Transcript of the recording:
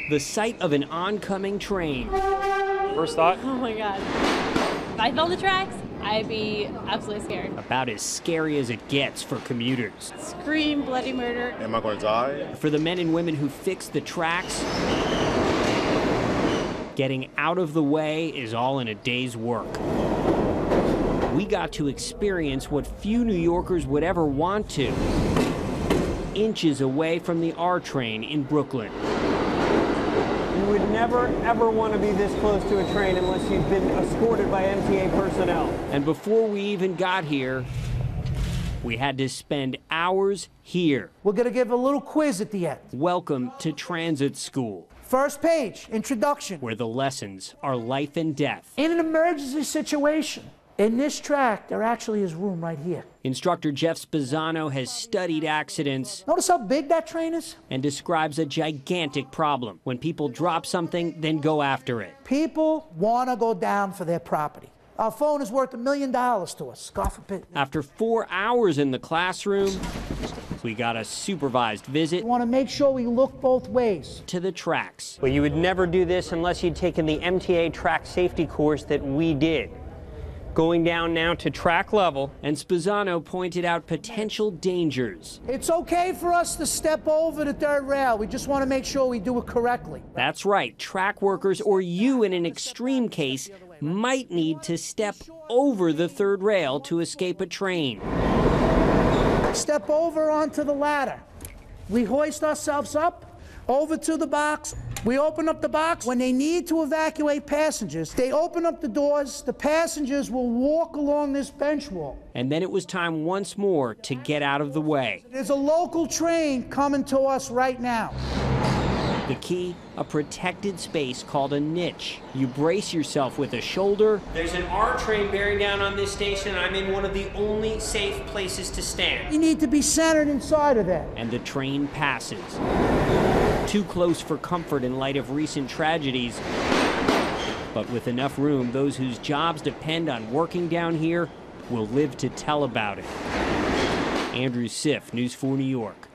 the sight of an oncoming train. First thought? Oh my God. If I fell the tracks, I'd be absolutely scared. About as scary as it gets for commuters. Scream, bloody murder. Am I going to die? For the men and women who fix the tracks, getting out of the way is all in a day's work. We got to experience what few New Yorkers would ever want to. Inches away from the R train in Brooklyn. You would never, ever want to be this close to a train unless you've been escorted by MTA personnel. And before we even got here, we had to spend hours here. We're going to give a little quiz at the end. Welcome to transit school, First page, introduction. where the lessons are life and death. In an emergency situation, in this track, there actually is room right here. Instructor Jeff Spezzano has studied accidents Notice how big that train is? and describes a gigantic problem when people drop something, then go after it. People want to go down for their property. Our phone is worth $1 million to us, God forbid. After 4 hours in the classroom, we got a supervised visit We want to make sure we look both ways. to the tracks. Well, you would never do this unless you'd taken the MTA track safety course that we did. Going down now to track level. And Spezzano pointed out potential dangers. It's okay for us to step over the third rail. We just want to make sure we do it correctly. That's right, track workers or you in an extreme case might need to step over the third rail to escape a train. Step over onto the ladder. We hoist ourselves up, over to the box. We open up the box. When they need to evacuate passengers, they open up the doors. The passengers will walk along this bench wall. And then it was time once more to get out of the way. There's a local train coming to us right now. The key, a protected space called a niche. You brace yourself with a shoulder. There's an R train bearing down on this station. I'm in one of the only safe places to stand. You need to be centered inside of that. And the train passes. Too close for comfort in light of recent tragedies. But with enough room, those whose jobs depend on working down here will live to tell about it. Andrew Siff, News 4 New York.